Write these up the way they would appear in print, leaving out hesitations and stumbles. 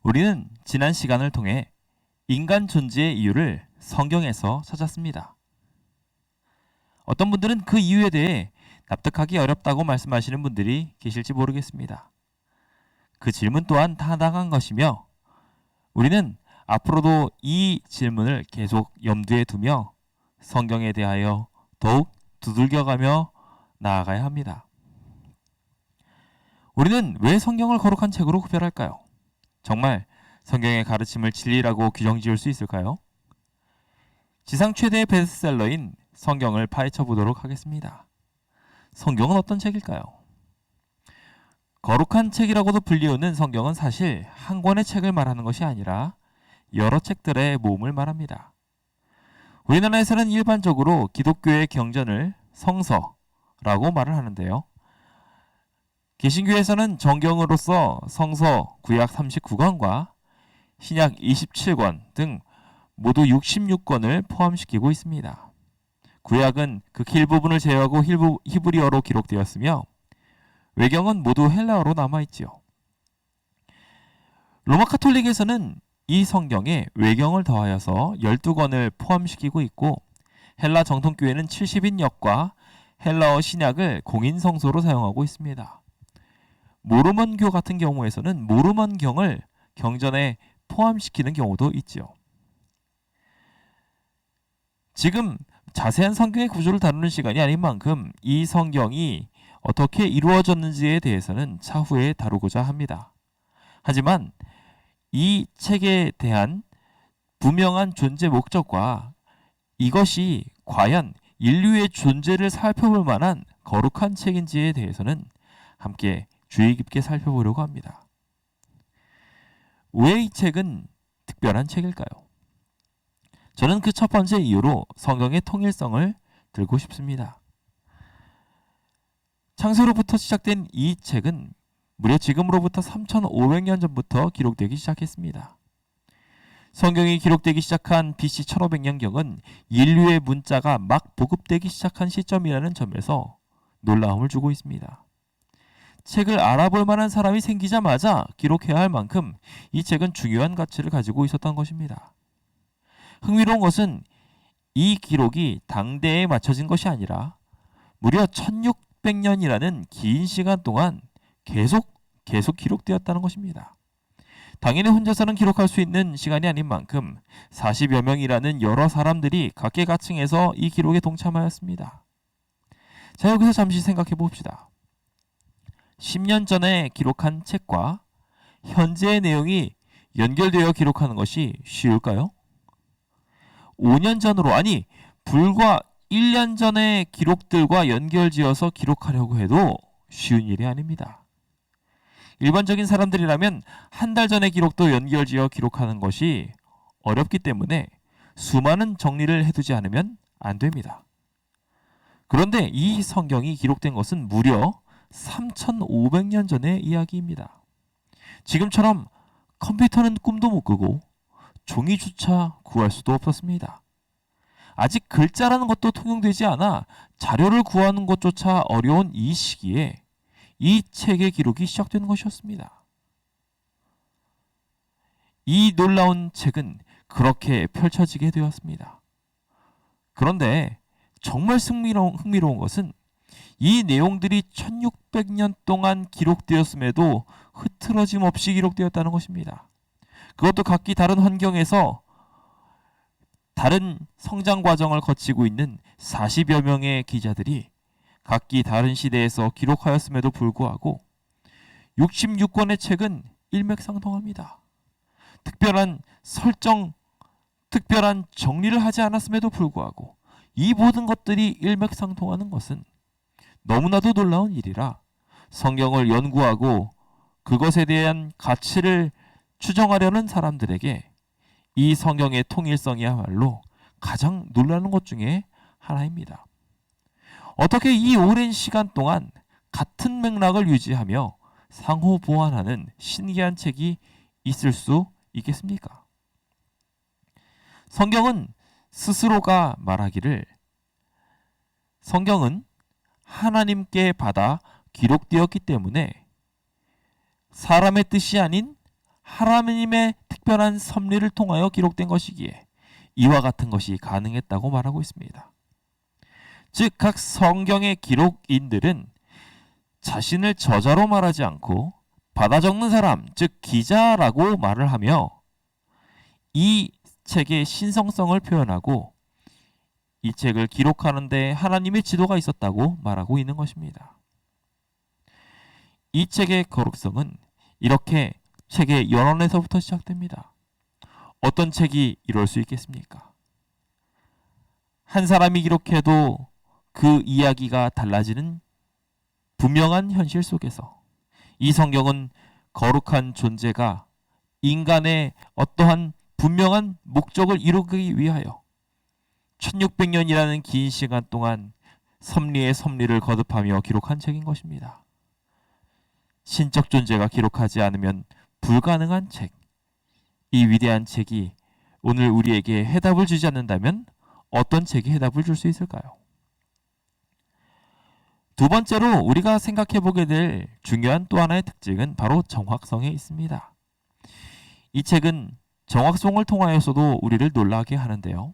우리는 지난 시간을 통해 인간 존재의 이유를 성경에서 찾았습니다. 어떤 분들은 그 이유에 대해 납득하기 어렵다고 말씀하시는 분들이 계실지 모르겠습니다. 그 질문 또한 타당한 것이며 우리는 앞으로도 이 질문을 계속 염두에 두며 성경에 대하여 더욱 두들겨가며 나아가야 합니다. 우리는 왜 성경을 거룩한 책으로 구별할까요? 정말 성경의 가르침을 진리라고 규정 지을 수 있을까요? 지상 최대의 베스트셀러인 성경을 파헤쳐 보도록 하겠습니다. 성경은 어떤 책일까요? 거룩한 책이라고도 불리우는 성경은 사실 한 권의 책을 말하는 것이 아니라 여러 책들의 모음을 말합니다. 우리나라에서는 일반적으로 기독교의 경전을 성서라고 말을 하는데요. 개신교에서는 정경으로서 성서 구약 39권과 신약 27권 등 모두 66권을 포함시키고 있습니다. 구약은 극히 일부분을 제외하고 히브리어로 기록되었으며 외경은 모두 헬라어로 남아있지요. 로마 카톨릭에서는 이 성경에 외경을 더하여서 12권을 포함시키고 있고 헬라 정통교회는 70인역과 헬라어 신약을 공인성소로 사용하고 있습니다. 모르몬교 같은 경우에서는 모르몬경을 경전에 포함시키는 경우도 있죠. 지금 자세한 성경의 구조를 다루는 시간이 아닌 만큼 이 성경이 어떻게 이루어졌는지에 대해서는 차후에 다루고자 합니다. 하지만 이 책에 대한 분명한 존재 목적과 이것이 과연 인류의 존재를 살펴볼 만한 거룩한 책인지에 대해서는 함께 주의 깊게 살펴보려고 합니다. 왜 이 책은 특별한 책일까요? 저는 그 첫 번째 이유로 성경의 통일성을 들고 싶습니다. 창세로부터 시작된 이 책은 무려 지금으로부터 3,500년 전부터 기록되기 시작했습니다. 성경이 기록되기 시작한 BC 1500년경은 인류의 문자가 막 보급되기 시작한 시점이라는 점에서 놀라움을 주고 있습니다. 책을 알아볼 만한 사람이 생기자마자 기록해야 할 만큼 이 책은 중요한 가치를 가지고 있었던 것입니다. 흥미로운 것은 이 기록이 당대에 맞춰진 것이 아니라 무려 1600년이라는 긴 시간 동안 계속 기록되었다는 것입니다. 당연히 혼자서는 기록할 수 있는 시간이 아닌 만큼 40여 명이라는 여러 사람들이 각계각층에서 이 기록에 동참하였습니다. 자, 여기서 잠시 생각해 봅시다. 10년 전에 기록한 책과 현재의 내용이 연결되어 기록하는 것이 쉬울까요? 5년 전으로, 아니 불과 1년 전의 기록들과 연결지어서 기록하려고 해도 쉬운 일이 아닙니다. 일반적인 사람들이라면 한 달 전의 기록도 연결지어 기록하는 것이 어렵기 때문에 수많은 정리를 해두지 않으면 안 됩니다. 그런데 이 성경이 기록된 것은 무려 3,500년 전의 이야기입니다. 지금처럼 컴퓨터는 꿈도 못 꾸고 종이조차 구할 수도 없었습니다. 아직 글자라는 것도 통용되지 않아 자료를 구하는 것조차 어려운 이 시기에 이 책의 기록이 시작된 것이었습니다. 이 놀라운 책은 그렇게 펼쳐지게 되었습니다. 그런데 정말 흥미로운 것은 이 내용들이 1600년 동안 기록되었음에도 흐트러짐 없이 기록되었다는 것입니다. 그것도 각기 다른 환경에서 다른 성장 과정을 거치고 있는 40여 명의 기자들이 각기 다른 시대에서 기록하였음에도 불구하고 66권의 책은 일맥상통합니다. 특별한 설정, 특별한 정리를 하지 않았음에도 불구하고 이 모든 것들이 일맥상통하는 것은 너무나도 놀라운 일이라 성경을 연구하고 그것에 대한 가치를 추정하려는 사람들에게 이 성경의 통일성이야말로 가장 놀라는 것 중에 하나입니다. 어떻게 이 오랜 시간 동안 같은 맥락을 유지하며 상호 보완하는 신기한 책이 있을 수 있겠습니까? 성경은 스스로가 말하기를 성경은 하나님께 받아 기록되었기 때문에 사람의 뜻이 아닌 하나님의 특별한 섭리를 통하여 기록된 것이기에 이와 같은 것이 가능했다고 말하고 있습니다. 즉, 각 성경의 기록인들은 자신을 저자로 말하지 않고 받아 적는 사람, 즉 기자라고 말을 하며 이 책의 신성성을 표현하고 이 책을 기록하는 데 하나님의 지도가 있었다고 말하고 있는 것입니다. 이 책의 거룩성은 이렇게 책의 연원에서부터 시작됩니다. 어떤 책이 이럴 수 있겠습니까? 한 사람이 기록해도 그 이야기가 달라지는 분명한 현실 속에서 이 성경은 거룩한 존재가 인간의 어떠한 분명한 목적을 이루기 위하여 1600년이라는 긴 시간 동안 섭리의 섭리를 거듭하며 기록한 책인 것입니다. 신적 존재가 기록하지 않으면 불가능한 책, 이 위대한 책이 오늘 우리에게 해답을 주지 않는다면 어떤 책이 해답을 줄 수 있을까요? 두 번째로 우리가 생각해 보게 될 중요한 또 하나의 특징은 바로 정확성에 있습니다. 이 책은 정확성을 통하여서도 우리를 놀라게 하는데요.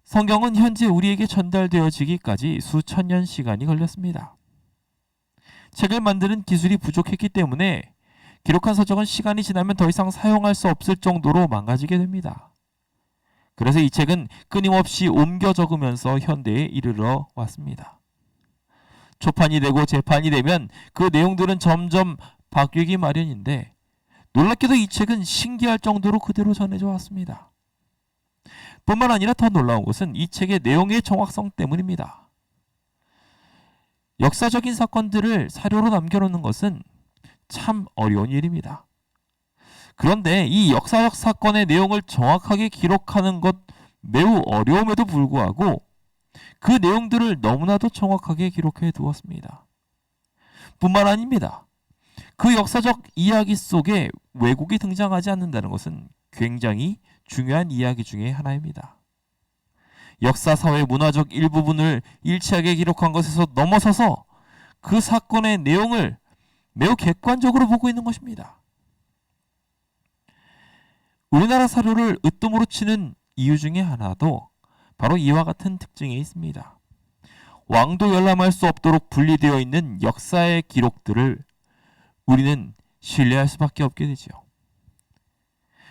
성경은 현재 우리에게 전달되어지기까지 수천 년 시간이 걸렸습니다. 책을 만드는 기술이 부족했기 때문에 기록한 서적은 시간이 지나면 더 이상 사용할 수 없을 정도로 망가지게 됩니다. 그래서 이 책은 끊임없이 옮겨 적으면서 현대에 이르러 왔습니다. 초판이 되고 재판이 되면 그 내용들은 점점 바뀌기 마련인데 놀랍게도 이 책은 신기할 정도로 그대로 전해져 왔습니다. 뿐만 아니라 더 놀라운 것은 이 책의 내용의 정확성 때문입니다. 역사적인 사건들을 사료로 남겨놓는 것은 참 어려운 일입니다. 그런데 이 역사적 사건의 내용을 정확하게 기록하는 것 매우 어려움에도 불구하고 그 내용들을 너무나도 정확하게 기록해 두었습니다. 뿐만 아닙니다. 그 역사적 이야기 속에 왜곡이 등장하지 않는다는 것은 굉장히 중요한 이야기 중에 하나입니다. 역사, 사회, 문화적 일부분을 일치하게 기록한 것에서 넘어서서 그 사건의 내용을 매우 객관적으로 보고 있는 것입니다. 우리나라 사료를 으뜸으로 치는 이유 중에 하나도 바로 이와 같은 특징이 있습니다. 왕도 열람할 수 없도록 분리되어 있는 역사의 기록들을 우리는 신뢰할 수밖에 없게 되죠.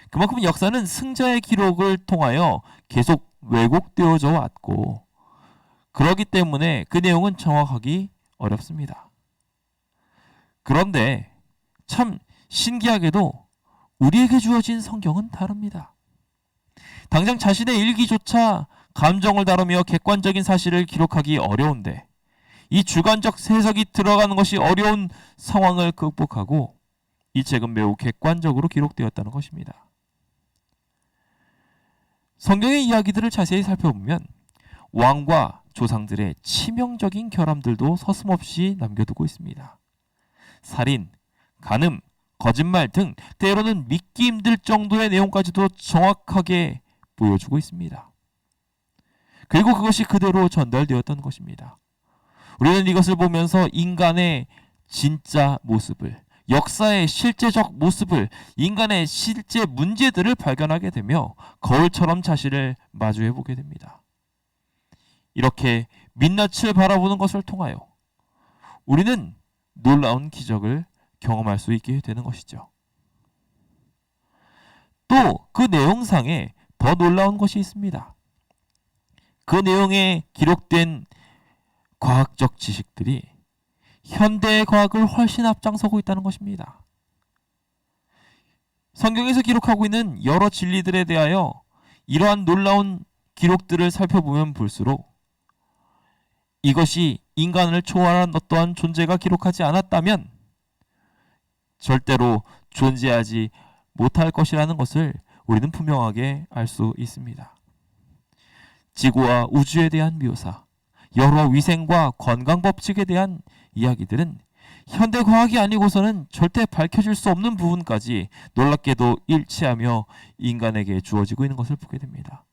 그만큼 역사는 승자의 기록을 통하여 계속 왜곡되어져 왔고 그렇기 때문에 그 내용은 정확하기 어렵습니다. 그런데 참 신기하게도 우리에게 주어진 성경은 다릅니다. 당장 자신의 일기조차 감정을 다루며 객관적인 사실을 기록하기 어려운데 이 주관적 해석이 들어가는 것이 어려운 상황을 극복하고 이 책은 매우 객관적으로 기록되었다는 것입니다. 성경의 이야기들을 자세히 살펴보면 왕과 조상들의 치명적인 결함들도 서슴없이 남겨두고 있습니다. 살인, 간음, 거짓말 등 때로는 믿기 힘들 정도의 내용까지도 정확하게 보여주고 있습니다. 그리고 그것이 그대로 전달되었던 것입니다. 우리는 이것을 보면서 인간의 진짜 모습을, 역사의 실제적 모습을, 인간의 실제 문제들을 발견하게 되며 거울처럼 자신을 마주해 보게 됩니다. 이렇게 민낯을 바라보는 것을 통하여 우리는 놀라운 기적을 경험할 수 있게 되는 것이죠. 또 그 내용상에 더 놀라운 것이 있습니다. 그 내용에 기록된 과학적 지식들이 현대의 과학을 훨씬 앞장서고 있다는 것입니다. 성경에서 기록하고 있는 여러 진리들에 대하여 이러한 놀라운 기록들을 살펴보면 볼수록 이것이 인간을 초월한 어떠한 존재가 기록하지 않았다면 절대로 존재하지 못할 것이라는 것을 우리는 분명하게 알 수 있습니다. 지구와 우주에 대한 묘사, 여러 위생과 건강 법칙에 대한 이야기들은 현대 과학이 아니고서는 절대 밝혀질 수 없는 부분까지 놀랍게도 일치하며 인간에게 주어지고 있는 것을 보게 됩니다.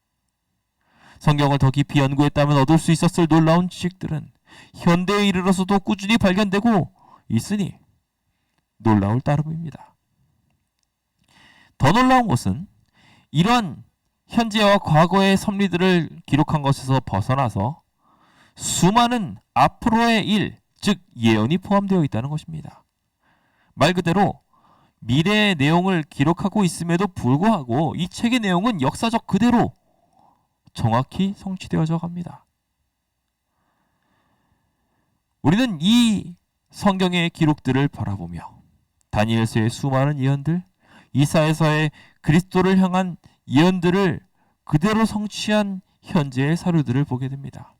성경을 더 깊이 연구했다면 얻을 수 있었을 놀라운 지식들은 현대에 이르러서도 꾸준히 발견되고 있으니 놀라울 따름입니다. 더 놀라운 것은 이런 현재와 과거의 섭리들을 기록한 것에서 벗어나서 수많은 앞으로의 일, 즉 예언이 포함되어 있다는 것입니다. 말 그대로 미래의 내용을 기록하고 있음에도 불구하고 이 책의 내용은 역사적 그대로 정확히 성취되어져 갑니다. 우리는 이 성경의 기록들을 바라보며 다니엘서의 수많은 예언들, 이사야서의 그리스도를 향한 예언들을 그대로 성취한 현재의 사료들을 보게 됩니다.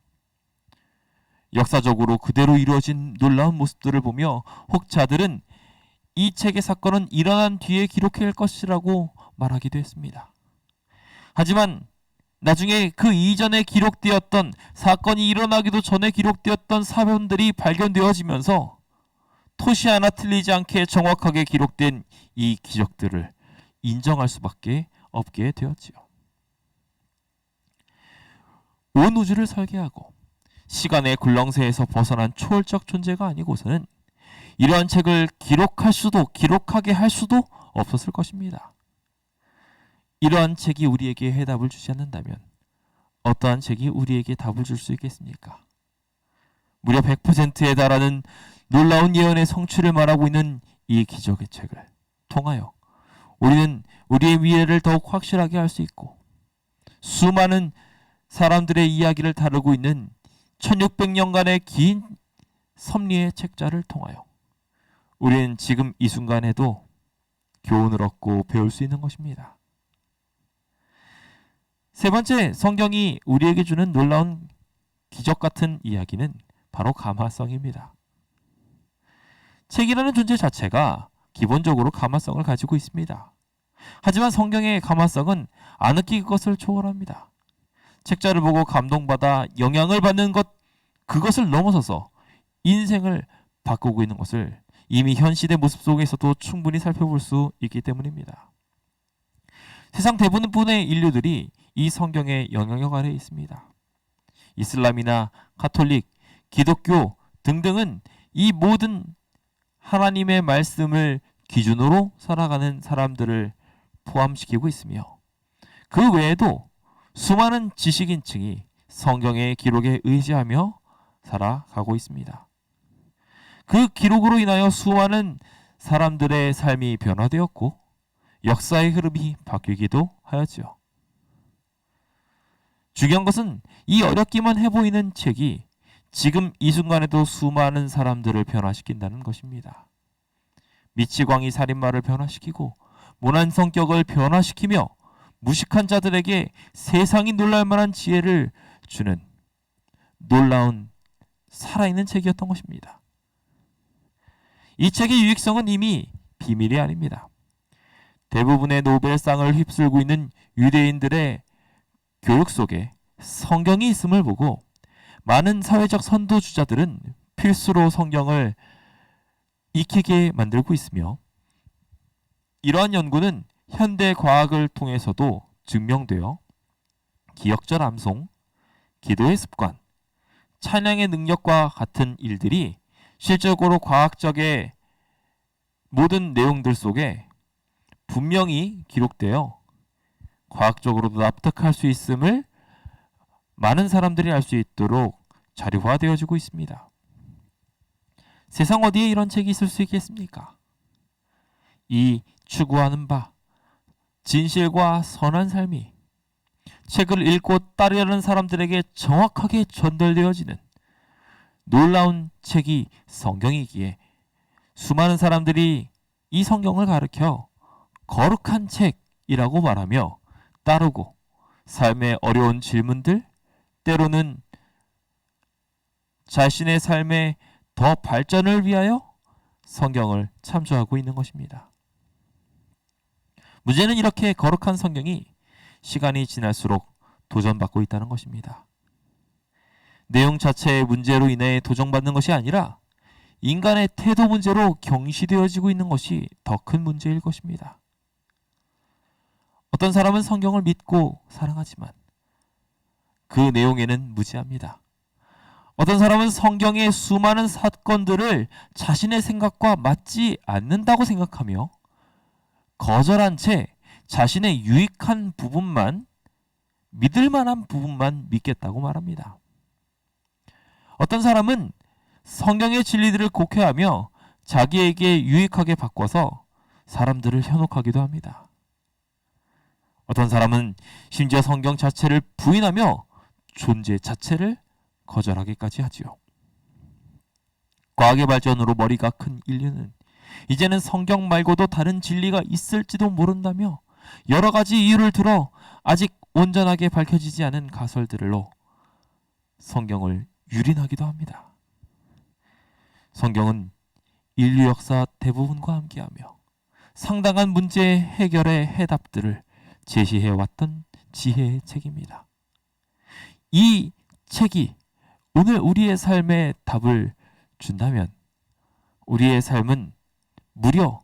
역사적으로 그대로 이루어진 놀라운 모습들을 보며 혹자들은 이 책의 사건은 일어난 뒤에 기록할 것이라고 말하기도 했습니다. 하지만 나중에 그 이전에 기록되었던 사건이 일어나기도 전에 기록되었던 사본들이 발견되어지면서 토시 하나 틀리지 않게 정확하게 기록된 이 기적들을 인정할 수밖에 없게 되었지요. 온 우주를 설계하고 시간의 굴렁쇠에서 벗어난 초월적 존재가 아니고서는 이러한 책을 기록하게 할 수도 없었을 것입니다. 이러한 책이 우리에게 해답을 주지 않는다면 어떠한 책이 우리에게 답을 줄 수 있겠습니까? 무려 100%에 달하는 놀라운 예언의 성취를 말하고 있는 이 기적의 책을 통하여 우리는 우리의 미래를 더욱 확실하게 할 수 있고 수많은 사람들의 이야기를 다루고 있는 1600년간의 긴 섭리의 책자를 통하여 우리는 지금 이 순간에도 교훈을 얻고 배울 수 있는 것입니다. 세 번째, 성경이 우리에게 주는 놀라운 기적 같은 이야기는 바로 가마성입니다. 책이라는 존재 자체가 기본적으로 가마성을 가지고 있습니다. 하지만 성경의 가마성은 아느끼 그것을 초월합니다. 책자를 보고 감동받아 영향을 받는 것, 그것을 넘어서서 인생을 바꾸고 있는 것을 이미 현 시대 모습 속에서도 충분히 살펴볼 수 있기 때문입니다. 세상 대부분의 인류들이 이 성경의 영향력 아래에 있습니다. 이슬람이나 가톨릭, 기독교 등등은 이 모든 하나님의 말씀을 기준으로 살아가는 사람들을 포함시키고 있으며 그 외에도 수많은 지식인층이 성경의 기록에 의지하며 살아가고 있습니다. 그 기록으로 인하여 수많은 사람들의 삶이 변화되었고 역사의 흐름이 바뀌기도 하였지요. 중요한 것은 이 어렵기만 해 보이는 책이 지금 이 순간에도 수많은 사람들을 변화시킨다는 것입니다. 미치광이 살인마를 변화시키고 모난 성격을 변화시키며 무식한 자들에게 세상이 놀랄 만한 지혜를 주는 놀라운 살아있는 책이었던 것입니다. 이 책의 유익성은 이미 비밀이 아닙니다. 대부분의 노벨상을 휩쓸고 있는 유대인들의 교육 속에 성경이 있음을 보고 많은 사회적 선도주자들은 필수로 성경을 익히게 만들고 있으며 이러한 연구는 현대 과학을 통해서도 증명되어 기억절 암송, 기도의 습관, 찬양의 능력과 같은 일들이 실제적으로 과학적의 모든 내용들 속에 분명히 기록되어 과학적으로도 납득할 수 있음을 많은 사람들이 알 수 있도록 자료화되어지고 있습니다. 세상 어디에 이런 책이 있을 수 있겠습니까? 이 추구하는 바, 진실과 선한 삶이 책을 읽고 따르려는 사람들에게 정확하게 전달되어지는 놀라운 책이 성경이기에 수많은 사람들이 이 성경을 가르쳐 거룩한 책이라고 말하며 따르고 삶의 어려운 질문들, 때로는 자신의 삶의 더 발전을 위하여 성경을 참조하고 있는 것입니다. 문제는 이렇게 거룩한 성경이 시간이 지날수록 도전받고 있다는 것입니다. 내용 자체의 문제로 인해 도전받는 것이 아니라 인간의 태도 문제로 경시되어지고 있는 것이 더 큰 문제일 것입니다. 어떤 사람은 성경을 믿고 사랑하지만 그 내용에는 무지합니다. 어떤 사람은 성경의 수많은 사건들을 자신의 생각과 맞지 않는다고 생각하며 거절한 채 자신의 유익한 부분만, 믿을 만한 부분만 믿겠다고 말합니다. 어떤 사람은 성경의 진리들을 곡해하며 자기에게 유익하게 바꿔서 사람들을 현혹하기도 합니다. 어떤 사람은 심지어 성경 자체를 부인하며 존재 자체를 거절하기까지 하지요. 과학의 발전으로 머리가 큰 인류는 이제는 성경 말고도 다른 진리가 있을지도 모른다며 여러 가지 이유를 들어 아직 온전하게 밝혀지지 않은 가설들로 성경을 유린하기도 합니다. 성경은 인류 역사 대부분과 함께하며 상당한 문제 해결의 해답들을 제시해왔던 지혜의 책입니다. 이 책이 오늘 우리의 삶에 답을 준다면 우리의 삶은 무려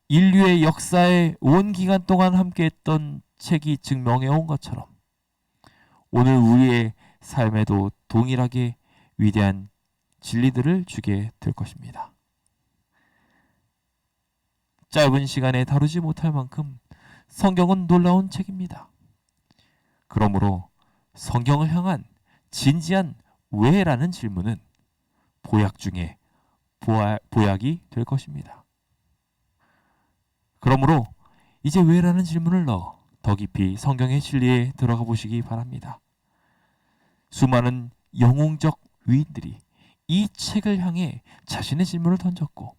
인류의 역사의 온 기간 동안 함께했던 책이 증명해온 것처럼 오늘 우리의 삶에도 동일하게 위대한 진리들을 주게 될 것입니다. 짧은 시간에 다루지 못할 만큼 성경은 놀라운 책입니다. 그러므로 성경을 향한 진지한 왜라는 질문은 보약 중에 보약이 될 것입니다. 그러므로 이제 왜라는 질문을 넣어 더 깊이 성경의 진리에 들어가 보시기 바랍니다. 수많은 영웅적 위인들이 이 책을 향해 자신의 질문을 던졌고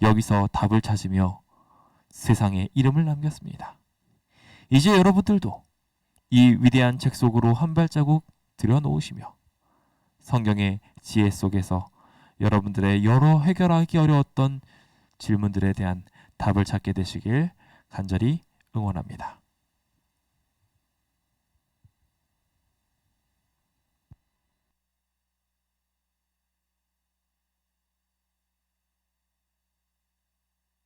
여기서 답을 찾으며 세상에 이름을 남겼습니다. 이제 여러분들도 이 위대한 책 속으로 한 발자국 들여놓으시며 성경의 지혜 속에서 여러분들의 여러 해결하기 어려웠던 질문들에 대한 답을 찾게 되시길 간절히 응원합니다.